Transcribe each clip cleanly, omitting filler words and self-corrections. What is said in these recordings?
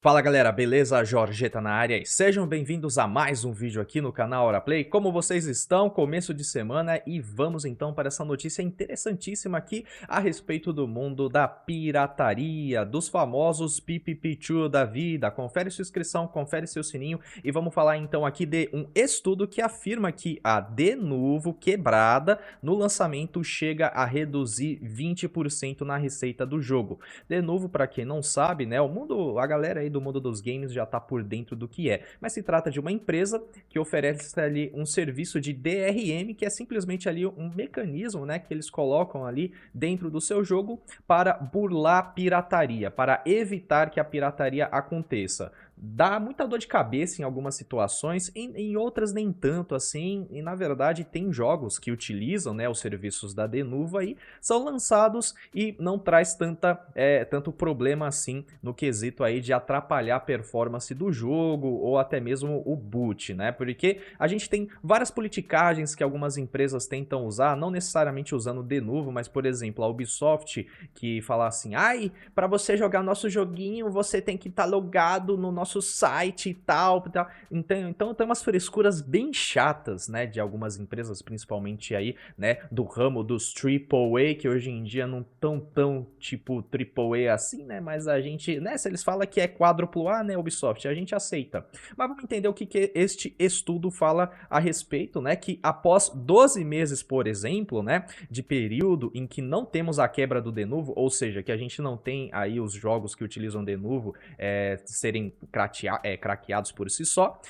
Fala galera, beleza? Jorgeta na área e sejam bem-vindos a mais um vídeo aqui no canal Oraplay. Como vocês estão? Começo de semana e vamos então para essa notícia interessantíssima aqui a respeito do mundo da pirataria, dos famosos PPP2 da vida. Confere sua inscrição, confere seu sininho e vamos falar então aqui de um estudo que afirma que a Denuvo quebrada no lançamento chega a reduzir 20% na receita do jogo. Denuvo, para quem não sabe, né, a galera aí do mundo dos games já está por dentro do que é, mas se trata de uma empresa que oferece ali um serviço de DRM, que é simplesmente ali um mecanismo, né, que eles colocam ali dentro do seu jogo para burlar pirataria, para evitar que a pirataria aconteça. Dá muita dor de cabeça em algumas situações, em outras nem tanto assim, e na verdade tem jogos que utilizam, né, os serviços da Denuvo aí, são lançados e não traz tanto problema assim no quesito aí de atrapalhar a performance do jogo ou até mesmo o boot, né? Porque a gente tem várias politicagens que algumas empresas tentam usar, não necessariamente usando de novo, mas por exemplo a Ubisoft que fala assim, ai, para você jogar nosso joguinho você tem que estar logado no nosso site e tal. Então tem umas frescuras bem chatas, né, de algumas empresas, principalmente aí, né, do ramo dos AAA, que hoje em dia não tão tipo AAA assim, né, mas a gente, né, se eles falam que é quádruplo A, né, Ubisoft, a gente aceita. Mas vamos entender o que este estudo fala a respeito, né, que após 12 meses, por exemplo, né, de período em que não temos a quebra do Denuvo, ou seja, que a gente não tem aí os jogos que utilizam Denuvo serem craqueados por si só,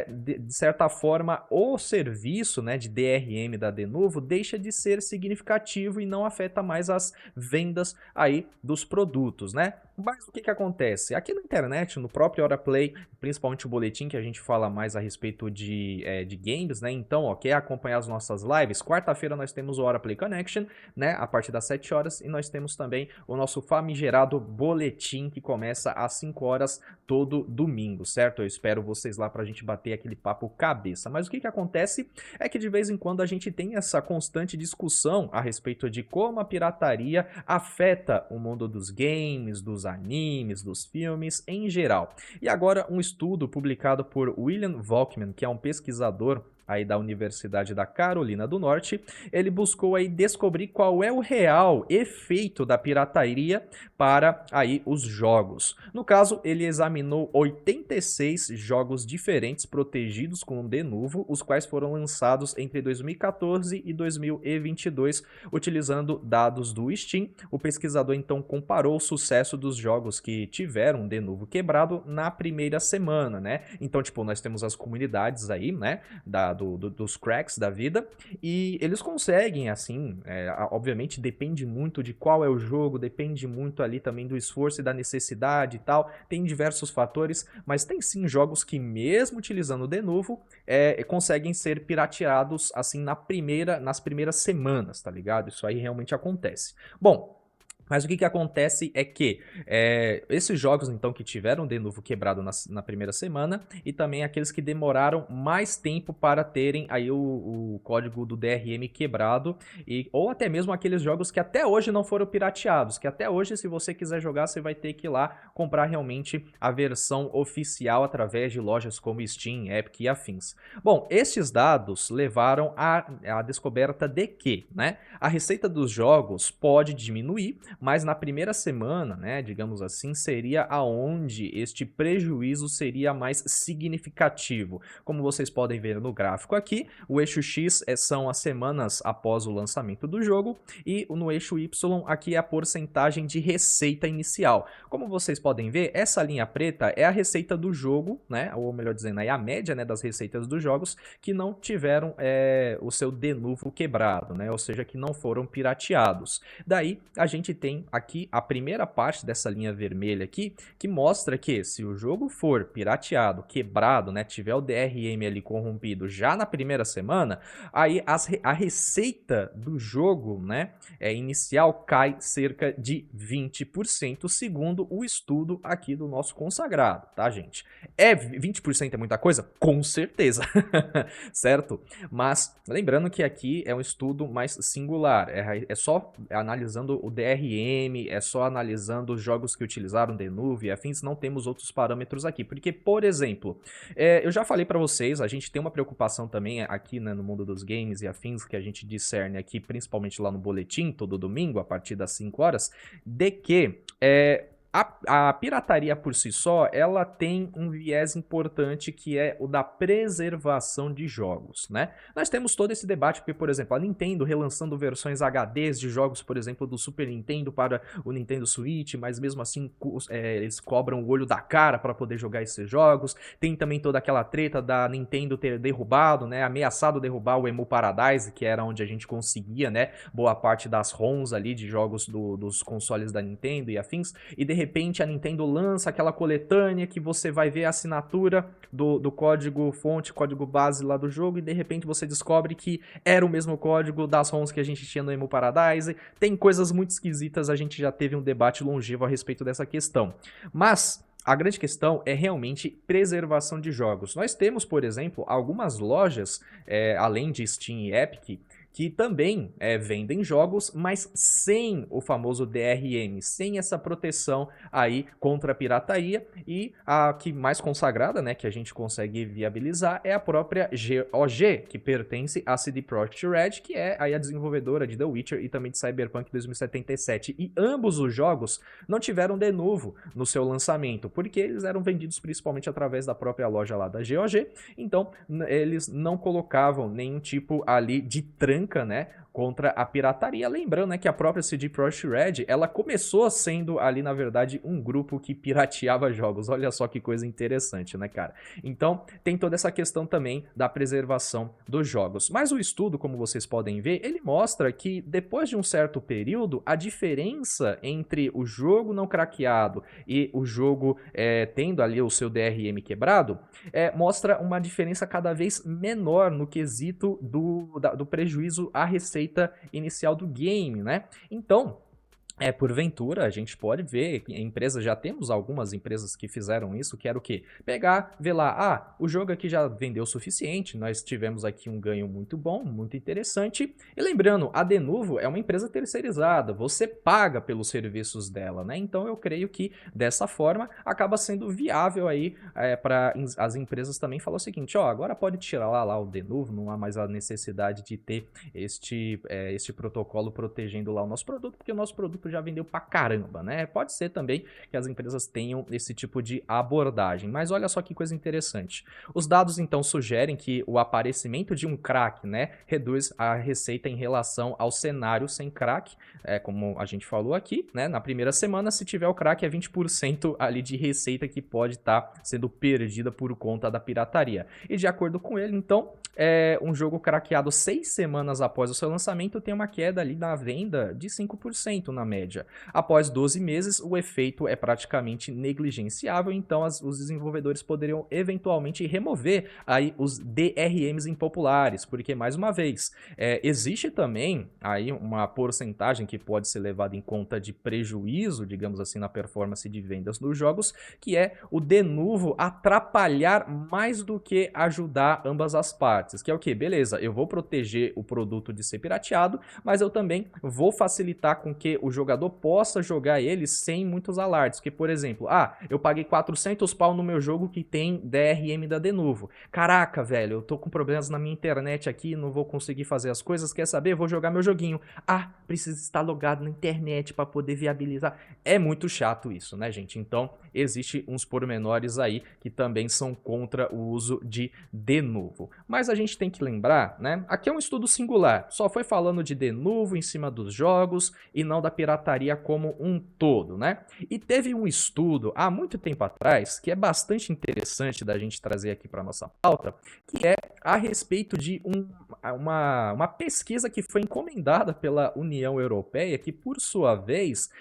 de certa forma o serviço, né, de DRM da Denuvo deixa de ser significativo e não afeta mais as vendas aí dos produtos, né? Mas o que acontece? Aqui na internet, no próprio Oraplay, principalmente o boletim que a gente fala mais a respeito de games, né? Então, ó, quer acompanhar as nossas lives? Quarta-feira nós temos o Oraplay Connection, né? A partir das 7 horas, e nós temos também o nosso famigerado boletim que começa às 5 horas todo domingo, certo? Eu espero vocês lá pra gente bater aquele papo cabeça. Mas o que acontece é que de vez em quando a gente tem essa constante discussão a respeito de como a pirataria afeta o mundo dos games, dos animes, dos filmes em geral. E agora um estudo publicado por William Volkmann, que é um pesquisador aí da Universidade da Carolina do Norte, ele buscou aí descobrir qual é o real efeito da pirataria para aí os jogos. No caso, ele examinou 86 jogos diferentes protegidos com o Denuvo, os quais foram lançados entre 2014 e 2022, utilizando dados do Steam. O pesquisador então comparou o sucesso dos jogos que tiveram Denuvo quebrado na primeira semana, né? Então, tipo, nós temos as comunidades aí, né, dos cracks da vida, e eles conseguem, assim, obviamente depende muito de qual é o jogo, depende muito ali também do esforço e da necessidade e tal, tem diversos fatores, mas tem sim jogos que mesmo utilizando o Denuvo, conseguem ser pirateados, assim, nas primeiras semanas, tá ligado? Isso aí realmente acontece. Bom, mas o que acontece é que esses jogos então que tiveram de novo quebrado na primeira semana e também aqueles que demoraram mais tempo para terem aí o código do DRM quebrado, ou até mesmo aqueles jogos que até hoje não foram pirateados, que até hoje se você quiser jogar você vai ter que ir lá comprar realmente a versão oficial através de lojas como Steam, Epic e afins. Bom, estes dados levaram à descoberta de que, né, a receita dos jogos pode diminuir, mas na primeira semana, né, digamos assim, seria aonde este prejuízo seria mais significativo. Como vocês podem ver no gráfico aqui, o eixo X são as semanas após o lançamento do jogo e no eixo Y aqui é a porcentagem de receita inicial. Como vocês podem ver, essa linha preta é a receita do jogo, né, ou melhor dizendo, é a média, né, das receitas dos jogos que não tiveram o seu Denuvo quebrado, né, ou seja, que não foram pirateados. Daí a gente tem aqui a primeira parte dessa linha vermelha aqui, que mostra que se o jogo for pirateado, quebrado, né, tiver o DRM ali corrompido já na primeira semana, aí a receita do jogo, né, inicial cai cerca de 20%, segundo o estudo aqui do nosso consagrado, tá, gente? 20% é muita coisa? Com certeza, certo? Mas lembrando que aqui é um estudo mais singular, é só analisando o DRM DRM, é só analisando os jogos que utilizaram Denuvo e afins, não temos outros parâmetros aqui. Porque, por exemplo, eu já falei pra vocês, a gente tem uma preocupação também aqui, né, no mundo dos games e afins, que a gente discerne aqui, principalmente lá no boletim, todo domingo, a partir das 5 horas, de que a pirataria por si só, ela tem um viés importante que é o da preservação de jogos, né? Nós temos todo esse debate porque, por exemplo, a Nintendo relançando versões HDs de jogos, por exemplo, do Super Nintendo para o Nintendo Switch, mas mesmo assim eles cobram o olho da cara para poder jogar esses jogos. Tem também toda aquela treta da Nintendo ter derrubado, né, ameaçado derrubar o Emu Paradise, que era onde a gente conseguia, né, boa parte das ROMs ali de jogos dos consoles da Nintendo e afins, e de repente a Nintendo lança aquela coletânea que você vai ver a assinatura do código fonte, código base lá do jogo, e de repente você descobre que era o mesmo código das ROMs que a gente tinha no Emu Paradise. Tem coisas muito esquisitas, a gente já teve um debate longevo a respeito dessa questão. Mas a grande questão é realmente preservação de jogos. Nós temos, por exemplo, algumas lojas, além de Steam e Epic, que também vendem jogos, mas sem o famoso DRM, sem essa proteção aí contra a pirataria. E a que mais consagrada, né, que a gente consegue viabilizar é a própria GOG, que pertence à CD Projekt Red, que é aí a desenvolvedora de The Witcher e também de Cyberpunk 2077. E ambos os jogos não tiveram de novo no seu lançamento, porque eles eram vendidos principalmente através da própria loja lá da GOG, então eles não colocavam nenhum tipo ali de tranca, né, contra a pirataria. Lembrando, né, que a própria CD Projekt Red, ela começou sendo ali, na verdade, um grupo que pirateava jogos. Olha só que coisa interessante, né, cara? Então, tem toda essa questão também da preservação dos jogos. Mas o estudo, como vocês podem ver, ele mostra que depois de um certo período, a diferença entre o jogo não craqueado e o jogo tendo ali o seu DRM quebrado, mostra uma diferença cada vez menor no quesito do prejuízo à receita inicial do game, né? Então, porventura, a gente pode ver, empresas, já temos algumas empresas que fizeram isso, que era o quê? Pegar, ver lá, o jogo aqui já vendeu o suficiente, nós tivemos aqui um ganho muito bom, muito interessante. E lembrando, a Denuvo é uma empresa terceirizada, você paga pelos serviços dela, né? Então eu creio que dessa forma acaba sendo viável aí para as empresas também falar o seguinte, agora pode tirar lá o Denuvo, não há mais a necessidade de ter este protocolo protegendo lá o nosso produto, porque o nosso produto já vendeu pra caramba, né? Pode ser também que as empresas tenham esse tipo de abordagem, mas olha só que coisa interessante. Os dados então sugerem que o aparecimento de um crack, né, reduz a receita em relação ao cenário sem crack, como a gente falou aqui, né? Na primeira semana, se tiver o crack, é 20% ali de receita que pode estar sendo perdida por conta da pirataria. E de acordo com ele, então, um jogo craqueado 6 semanas após o seu lançamento tem uma queda ali na venda de 5% na média. Após 12 meses, o efeito é praticamente negligenciável, então os desenvolvedores poderiam eventualmente remover aí os DRMs impopulares, porque, mais uma vez, existe também aí uma porcentagem que pode ser levada em conta de prejuízo, digamos assim, na performance de vendas dos jogos, que é o Denuvo atrapalhar mais do que ajudar ambas as partes, que é o que? Beleza, eu vou proteger o produto de ser pirateado, mas eu também vou facilitar com que o jogador possa jogar ele sem muitos alardes, que, por exemplo, eu paguei 400 pau no meu jogo que tem DRM da Denuvo. Caraca, velho, eu tô com problemas na minha internet aqui, não vou conseguir fazer as coisas, quer saber? Vou jogar meu joguinho. Preciso estar logado na internet para poder viabilizar. É muito chato isso, né, gente? Então, existe uns pormenores aí que também são contra o uso de Denuvo. Mas a gente tem que lembrar, né? Aqui é um estudo singular, só foi falando de Denuvo em cima dos jogos e não da pirataria como um todo, né? E teve um estudo há muito tempo atrás, que é bastante interessante da gente trazer aqui para nossa pauta, que é a respeito de uma pesquisa que foi encomendada pela União Europeia, que por sua vez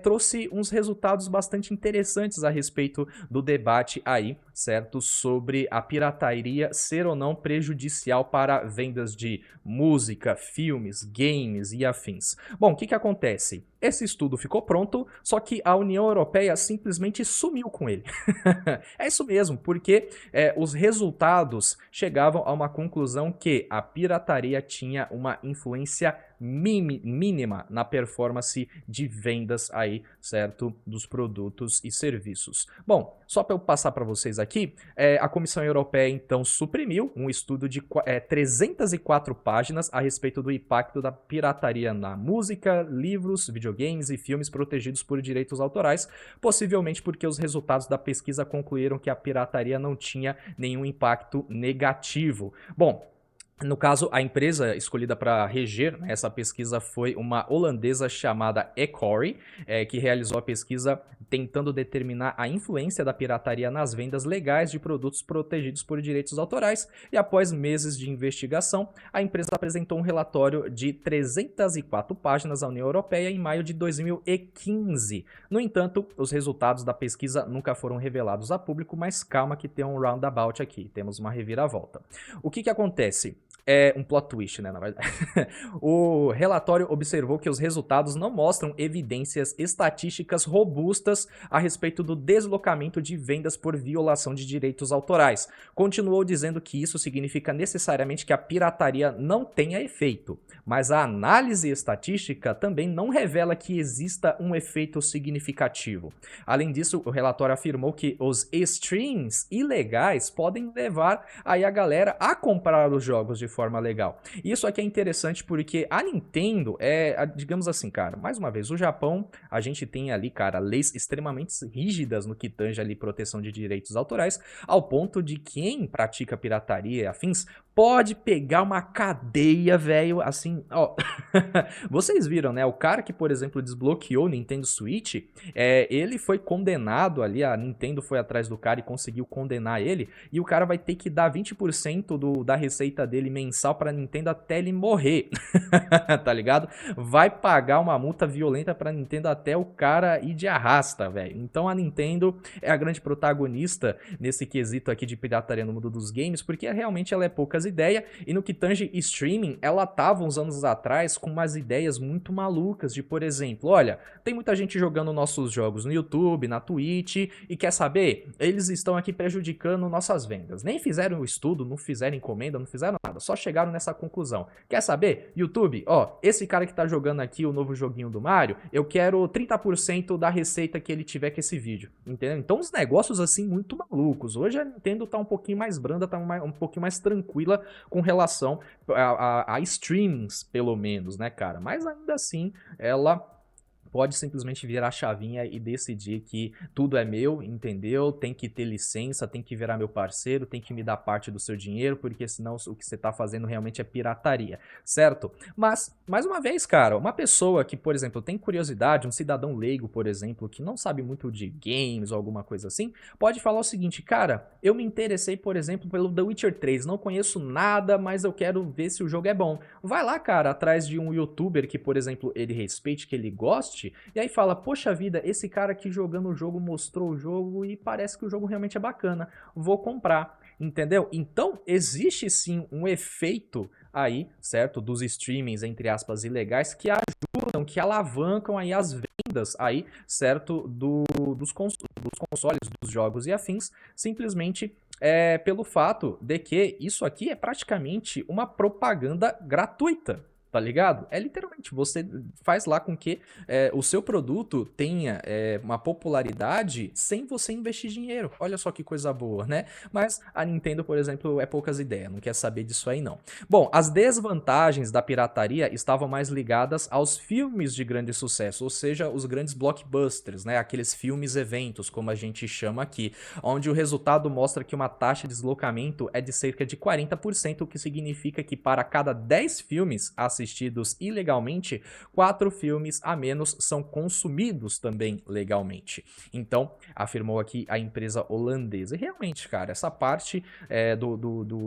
trouxe uns resultados bastante interessantes a respeito do debate aí, certo? Sobre a pirataria ser ou não prejudicial para vendas de música, filmes, games e afins. Bom, o que acontece? esse estudo ficou pronto, só que a União Europeia simplesmente sumiu com ele. É isso mesmo, porque os resultados chegavam a uma conclusão que a pirataria tinha uma influência mínima na performance de vendas aí, certo? Dos produtos e serviços. Bom, só para eu passar para vocês aqui, a Comissão Europeia então suprimiu um estudo de 304 páginas a respeito do impacto da pirataria na música, livros, videogames e filmes protegidos por direitos autorais, possivelmente porque os resultados da pesquisa concluíram que a pirataria não tinha nenhum impacto negativo. Bom, no caso, a empresa escolhida para reger, né, essa pesquisa foi uma holandesa chamada Ecory, que realizou a pesquisa tentando determinar a influência da pirataria nas vendas legais de produtos protegidos por direitos autorais, e após meses de investigação, a empresa apresentou um relatório de 304 páginas à União Europeia em maio de 2015. No entanto, os resultados da pesquisa nunca foram revelados a público, mas calma que tem um roundabout aqui, temos uma reviravolta. O que acontece? É um plot twist, né, na verdade. O relatório observou que os resultados não mostram evidências estatísticas robustas a respeito do deslocamento de vendas por violação de direitos autorais. Continuou dizendo que isso significa necessariamente que a pirataria não tenha efeito, mas a análise estatística também não revela que exista um efeito significativo. Além disso, o relatório afirmou que os streams ilegais podem levar aí a galera a comprar os jogos de forma legal. Isso aqui é interessante porque a Nintendo digamos assim, cara, mais uma vez, o Japão, a gente tem ali, cara, leis extremamente rígidas no que tange ali proteção de direitos autorais, ao ponto de quem pratica pirataria e afins pode pegar uma cadeia, velho, assim, ó. Vocês viram, né? O cara que, por exemplo, desbloqueou o Nintendo Switch, ele foi condenado ali, a Nintendo foi atrás do cara e conseguiu condenar ele, e o cara vai ter que dar 20% da receita dele mensal pra Nintendo até ele morrer, tá ligado? Vai pagar uma multa violenta pra Nintendo até o cara ir de arrasta, velho. Então a Nintendo é a grande protagonista nesse quesito aqui de pirataria no mundo dos games, porque realmente ela é poucas ideias, e no que tange streaming, ela tava uns anos atrás com umas ideias muito malucas de, por exemplo, olha, tem muita gente jogando nossos jogos no YouTube, na Twitch, e quer saber? Eles estão aqui prejudicando nossas vendas. Nem fizeram o estudo, não fizeram encomenda, não fizeram nada, só chegaram nessa conclusão. Quer saber? YouTube, ó, esse cara que tá jogando aqui o novo joguinho do Mario, eu quero 30% da receita que ele tiver com esse vídeo, entendeu? Então uns negócios assim muito malucos. Hoje a Nintendo tá um pouquinho mais branda, tá um pouquinho mais tranquila com relação a streamings, pelo menos, né, cara? Mas ainda assim, ela pode simplesmente virar a chavinha e decidir que tudo é meu, entendeu? Tem que ter licença, tem que virar meu parceiro, tem que me dar parte do seu dinheiro, porque senão o que você tá fazendo realmente é pirataria, certo? Mas, mais uma vez, cara, uma pessoa que, por exemplo, tem curiosidade, um cidadão leigo, por exemplo, que não sabe muito de games ou alguma coisa assim, pode falar o seguinte, cara, eu me interessei, por exemplo, pelo The Witcher 3, não conheço nada, mas eu quero ver se o jogo é bom. Vai lá, cara, atrás de um youtuber que, por exemplo, ele respeite, que ele goste, e aí fala, poxa vida, esse cara aqui jogando o jogo mostrou o jogo e parece que o jogo realmente é bacana, vou comprar, entendeu? Então existe sim um efeito aí, certo, dos streamings, entre aspas, ilegais, que ajudam, que alavancam aí as vendas aí, certo, dos consoles, dos jogos e afins, simplesmente pelo fato de que isso aqui é praticamente uma propaganda gratuita. Tá ligado? É literalmente, você faz lá com que o seu produto tenha uma popularidade sem você investir dinheiro. Olha só que coisa boa, né? Mas a Nintendo, por exemplo, é poucas ideias, não quer saber disso aí não. Bom, as desvantagens da pirataria estavam mais ligadas aos filmes de grande sucesso, ou seja, os grandes blockbusters, né? Aqueles filmes eventos, como a gente chama aqui, onde o resultado mostra que uma taxa de deslocamento é de cerca de 40%, o que significa que para cada 10 filmes assistidos ilegalmente, 4 filmes a menos são consumidos também legalmente. Então, afirmou aqui a empresa holandesa. E realmente, cara, essa parte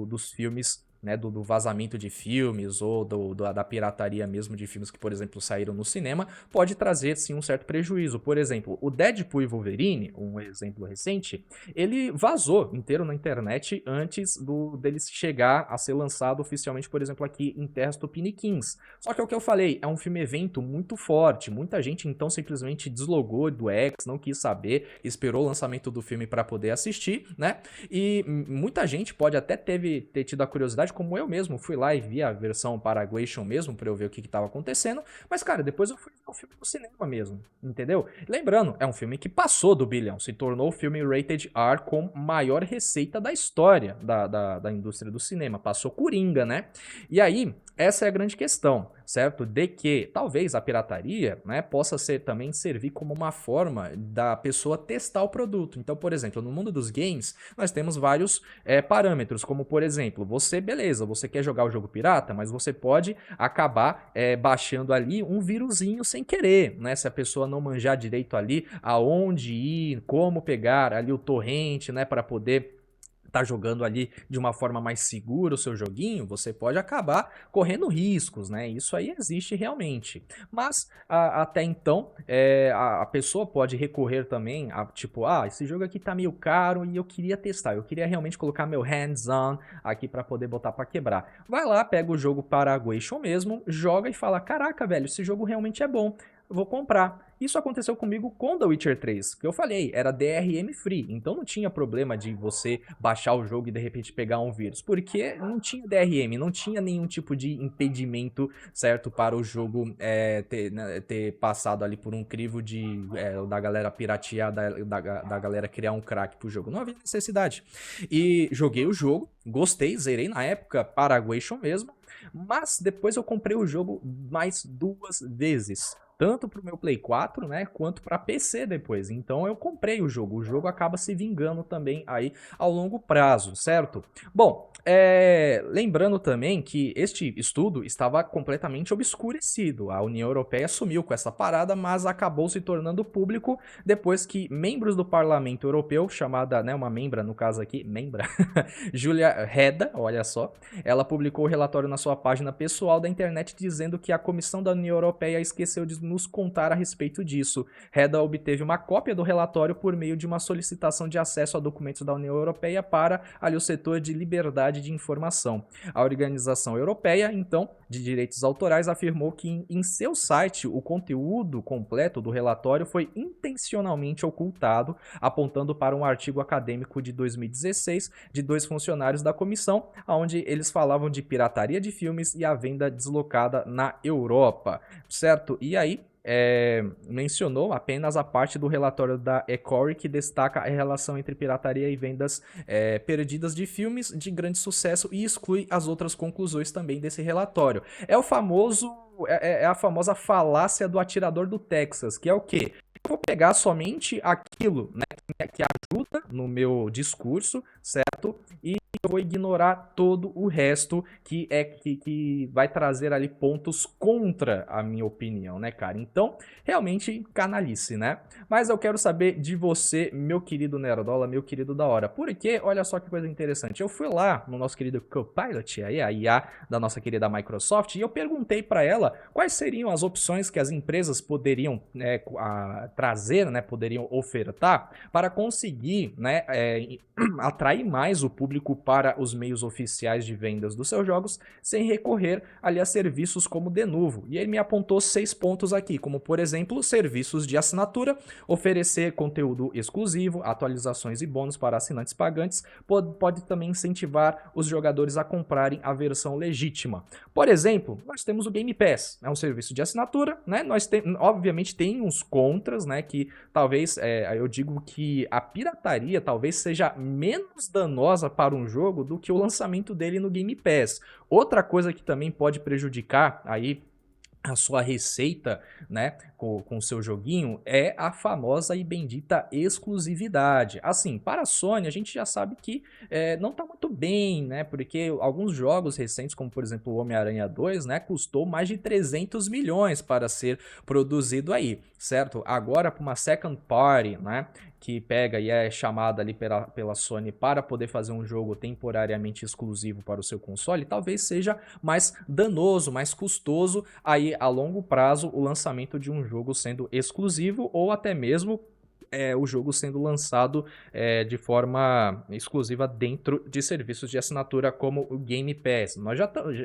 dos filmes né, do vazamento de filmes ou da pirataria mesmo de filmes que, por exemplo, saíram no cinema, pode trazer sim um certo prejuízo. Por exemplo, o Deadpool e Wolverine, um exemplo recente, ele vazou inteiro na internet antes dele chegar a ser lançado oficialmente, por exemplo, aqui em terras tupiniquins. Só que é o que eu falei, é um filme-evento muito forte, muita gente então simplesmente deslogou do X, não quis saber, esperou o lançamento do filme para poder assistir, né? E muita gente pode até ter tido a curiosidade, como eu mesmo, fui lá e vi a versão Paraguation mesmo, pra eu ver o que tava acontecendo, mas cara, depois eu fui ver o filme no cinema mesmo, entendeu? Lembrando, é um filme que passou do bilhão, se tornou o filme Rated R com maior receita da história da indústria do cinema, passou Coringa, né? E aí, essa é a grande questão, certo? De que talvez a pirataria, né, possa também servir como uma forma da pessoa testar o produto. Então, por exemplo, no mundo dos games, nós temos vários parâmetros, como por exemplo, beleza, você quer jogar o jogo pirata, mas você pode acabar baixando ali um vírusinho sem querer, né? Se a pessoa não manjar direito ali aonde ir, como pegar ali o torrent, né, para poder tá jogando ali de uma forma mais segura o seu joguinho, você pode acabar correndo riscos, né? Isso aí existe realmente. Mas até então, a pessoa pode recorrer também a tipo, esse jogo aqui tá meio caro e eu queria testar, eu queria realmente colocar meu hands-on aqui para poder botar para quebrar. Vai lá, pega o jogo Paraguation mesmo, joga e fala, caraca, velho, esse jogo realmente é bom, eu vou comprar. Isso aconteceu comigo com The Witcher 3, que eu falei, era DRM free, então não tinha problema de você baixar o jogo e de repente pegar um vírus, porque não tinha DRM, não tinha nenhum tipo de impedimento, certo, para o jogo ter passado ali por um crivo da galera piratear, da galera criar um crack pro jogo, não havia necessidade. E joguei o jogo, gostei, zerei na época, Paraguation mesmo, mas depois eu comprei o jogo mais 2 vezes. Tanto pro meu Play 4, né, quanto para PC depois. Então eu comprei o jogo acaba se vingando também aí ao longo prazo, certo? Bom, lembrando também que este estudo estava completamente obscurecido. A União Europeia sumiu com essa parada, mas acabou se tornando público depois que membros do Parlamento Europeu, chamada, né, uma membra, no caso aqui, Julia Reda, olha só, ela publicou o relatório na sua página pessoal da internet dizendo que a Comissão da União Europeia esqueceu de nos contar a respeito disso. Reda obteve uma cópia do relatório por meio de uma solicitação de acesso a documentos da União Europeia para ali o setor de liberdade de informação. A Organização Europeia, então, de Direitos Autorais afirmou que em seu site o conteúdo completo do relatório foi intencionalmente ocultado, apontando para um artigo acadêmico de 2016 de 2 funcionários da comissão, onde eles falavam de pirataria de filmes e a venda deslocada na Europa, certo? E aí, mencionou apenas a parte do relatório da Ecory que destaca a relação entre pirataria e vendas perdidas de filmes de grande sucesso e exclui as outras conclusões também desse relatório. É o famoso, é a famosa falácia do atirador do Texas, que é o quê? Eu vou pegar somente aquilo, né, que ajuda no meu discurso, certo? E eu vou ignorar todo o resto que vai trazer ali pontos contra a minha opinião, né, cara? Então, realmente, canalice, né? Mas eu quero saber de você, meu querido Nerdola, meu querido da hora. Porque, olha só que coisa interessante. Eu fui lá no nosso querido Copilot, aí, a IA da nossa querida Microsoft, e eu perguntei para ela quais seriam as opções que as empresas poderiam trazer, né, poderiam ofertar para conseguir, né, atrair mais o público para os meios oficiais de vendas dos seus jogos, sem recorrer ali a serviços como Denuvo. E ele me apontou 6 pontos aqui, como por exemplo, serviços de assinatura, oferecer conteúdo exclusivo, atualizações e bônus para assinantes pagantes, pode também incentivar os jogadores a comprarem a versão legítima. Por exemplo, nós temos o Game Pass, é um serviço de assinatura, né? Obviamente tem uns contras, né, que talvez, eu digo que a pirataria talvez seja menos danosa para um jogo do que o lançamento dele no Game Pass. Outra coisa que também pode prejudicar aí a sua receita, né, com o seu joguinho é a famosa e bendita exclusividade. Assim, para a Sony, a gente já sabe que não tá muito bem, né? Porque alguns jogos recentes, como por exemplo o Homem-Aranha 2, né, custou mais de 300 milhões para ser produzido aí, certo? Agora, para uma second party, né, que pega e é chamada ali pela Sony para poder fazer um jogo temporariamente exclusivo para o seu console, talvez seja mais danoso, mais custoso aí a longo prazo o lançamento de um jogo sendo exclusivo ou até mesmo o jogo sendo lançado de forma exclusiva dentro de serviços de assinatura como o Game Pass.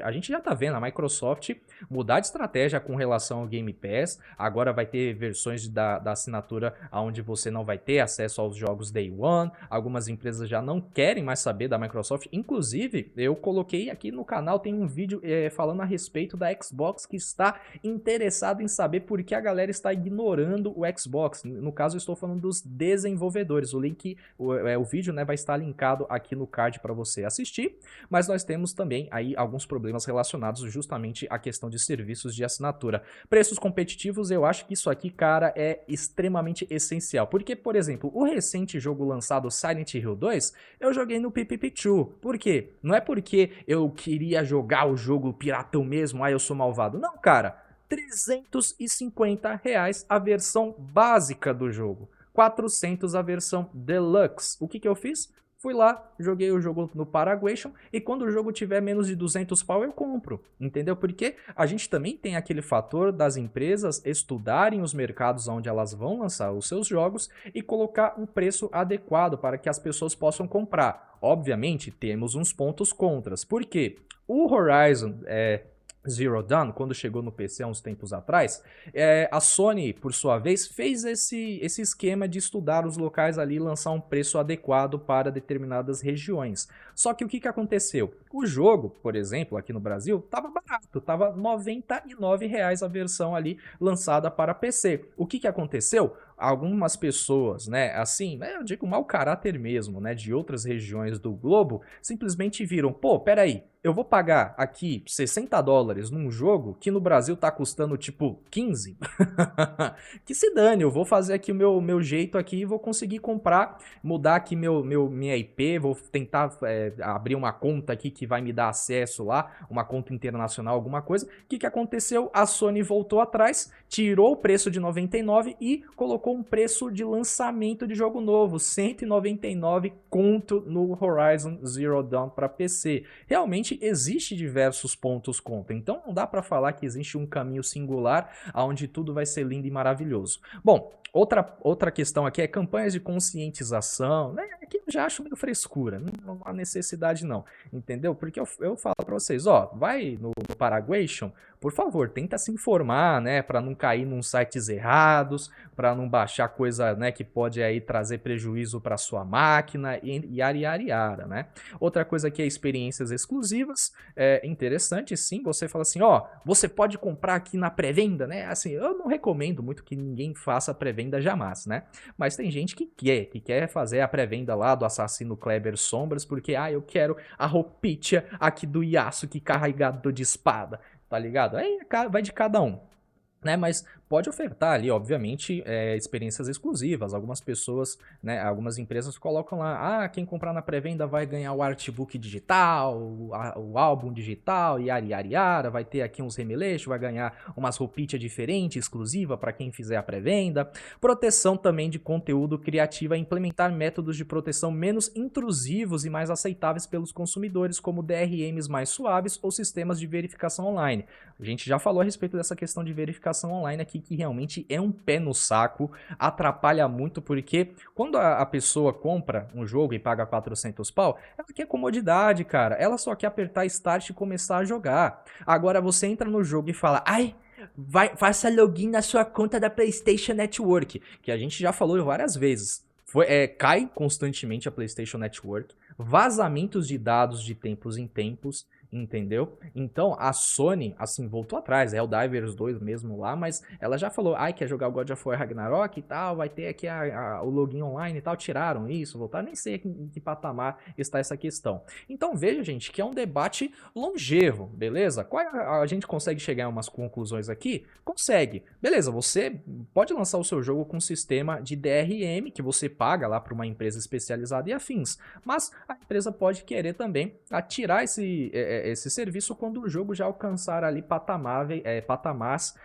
A gente já tá vendo a Microsoft mudar de estratégia com relação ao Game Pass. Agora vai ter versões da assinatura onde você não vai ter acesso aos jogos Day One. Algumas empresas já não querem mais saber da Microsoft. Inclusive, eu coloquei aqui no canal, tem um vídeo falando a respeito da Xbox que está interessado em saber por que a galera está ignorando o Xbox. No caso, eu estou falando dos desenvolvedores. O link, o vídeo, né, vai estar linkado aqui no card para você assistir, mas nós temos também aí alguns problemas relacionados justamente à questão de serviços de assinatura. Preços competitivos, eu acho que isso aqui, cara, é extremamente essencial, porque, por exemplo, o recente jogo lançado Silent Hill 2, eu joguei no PPP2. Por quê? Não é porque eu queria jogar o jogo piratão mesmo, eu sou malvado. Não, cara. R$350 a versão básica do jogo. 400 a versão Deluxe. O que eu fiz? Fui lá, joguei o jogo no Paraguation e quando o jogo tiver menos de 200 pau eu compro, entendeu? Porque a gente também tem aquele fator das empresas estudarem os mercados onde elas vão lançar os seus jogos e colocar um preço adequado para que as pessoas possam comprar. Obviamente, temos uns pontos contras. Por quê? O Horizon Zero Dawn, quando chegou no PC há uns tempos atrás, a Sony, por sua vez, fez esse esquema de estudar os locais ali e lançar um preço adequado para determinadas regiões. Só que o que aconteceu? O jogo, por exemplo, aqui no Brasil, estava barato, estava R$99 a versão ali lançada para PC. O que aconteceu? Algumas pessoas, né, assim, eu digo mau caráter mesmo, né, de outras regiões do globo, simplesmente viram, pô, peraí, eu vou pagar aqui $60 num jogo que no Brasil tá custando tipo 15? Que se dane, eu vou fazer aqui o meu jeito aqui e vou conseguir comprar, mudar aqui minha IP, vou tentar abrir uma conta aqui que vai me dar acesso lá, uma conta internacional, alguma coisa. O que aconteceu? A Sony voltou atrás, tirou o preço de 99 e colocou um preço de lançamento de jogo novo, 199 conto no Horizon Zero Dawn para PC. Realmente existe diversos pontos contra, então não dá para falar que existe um caminho singular onde tudo vai ser lindo e maravilhoso. Bom, outra questão aqui é campanhas de conscientização, né? Que eu já acho meio frescura, não há necessidade não, entendeu? Porque eu falo para vocês, ó, vai no Paraguation, por favor, tenta se informar, né, para não cair num sites errados, para não baixar coisa, né, que pode aí trazer prejuízo para sua máquina e yara, né? Outra coisa que é experiências exclusivas, é interessante sim, você fala assim, ó, você pode comprar aqui na pré-venda, né? Assim, eu não recomendo muito que ninguém faça pré-venda jamais, né? Mas tem gente que quer fazer a pré-venda lá do Assassino Kleber Sombras, porque, eu quero a roupinha aqui do Yasuke carregado de espada, tá ligado? Aí vai de cada um, né? Mas pode ofertar ali, obviamente, experiências exclusivas. Algumas pessoas, né, algumas empresas colocam lá, quem comprar na pré-venda vai ganhar o artbook digital, o álbum digital, yara, vai ter aqui uns remeleixos, vai ganhar umas roupinhas diferentes, exclusiva para quem fizer a pré-venda. Proteção também de conteúdo criativa, implementar métodos de proteção menos intrusivos e mais aceitáveis pelos consumidores, como DRMs mais suaves ou sistemas de verificação online. A gente já falou a respeito dessa questão de verificação online aqui, que realmente é um pé no saco, atrapalha muito, porque quando a pessoa compra um jogo e paga 400 pau, ela quer comodidade, cara, ela só quer apertar start e começar a jogar. Agora você entra no jogo e fala, faça login na sua conta da PlayStation Network, que a gente já falou várias vezes. Cai constantemente a PlayStation Network, vazamentos de dados de tempos em tempos, entendeu? Então a Sony, assim, voltou atrás, é o Divers 2 mesmo lá, mas ela já falou, ai, quer jogar o God of War Ragnarok e tal, vai ter aqui o login online e tal, tiraram isso, voltaram, nem sei em que patamar está essa questão. Então veja, gente, que é um debate longevo, beleza? A gente consegue chegar a umas conclusões aqui? Consegue. Beleza, você pode lançar o seu jogo com um sistema de DRM, que você paga lá para uma empresa especializada e afins, mas a empresa pode querer também tirar esse serviço quando o jogo já alcançar ali patamares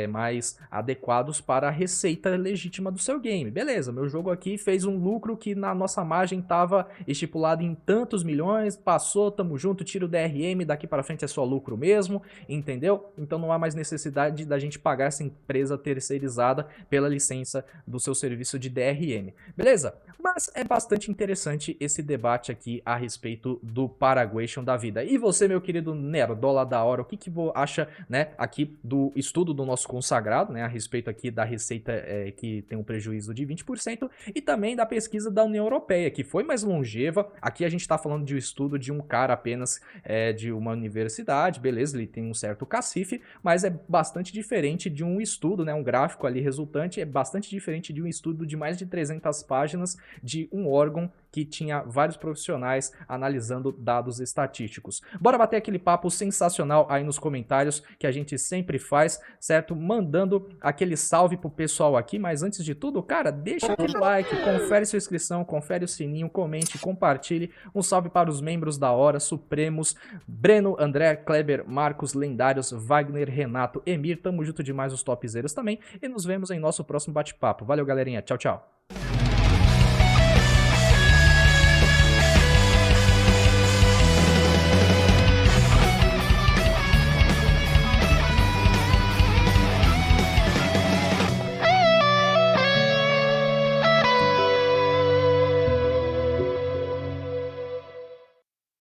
mais adequados para a receita legítima do seu game. Beleza, meu jogo aqui fez um lucro que na nossa margem estava estipulado em tantos milhões, passou, tamo junto, tira o DRM, daqui para frente é só lucro mesmo, entendeu? Então não há mais necessidade da gente pagar essa empresa terceirizada pela licença do seu serviço de DRM. Beleza? Mas é bastante interessante esse debate aqui a respeito do Paraguation da vida. E você, meu querido nerdola da hora, o que acha, né, aqui do estudo do nosso consagrado, né, a respeito aqui da receita que tem um prejuízo de 20% e também da pesquisa da União Europeia, que foi mais longeva. Aqui a gente está falando de um estudo de um cara apenas de uma universidade, beleza, ele tem um certo cacife, mas é bastante diferente de um estudo, né, um gráfico ali resultante, é bastante diferente de um estudo de mais de 300 páginas de um órgão que tinha vários profissionais analisando dados estatísticos. Bora bater aquele papo sensacional aí nos comentários que a gente sempre faz, certo? Mandando aquele salve pro pessoal aqui, mas antes de tudo, cara, deixa aquele like, confere sua inscrição, confere o sininho, comente, compartilhe. Um salve para os membros da Hora, Supremos, Breno, André, Kleber, Marcos, Lendários, Wagner, Renato, Emir, tamo junto demais os topzeiros também e nos vemos em nosso próximo bate-papo. Valeu, galerinha, tchau, tchau.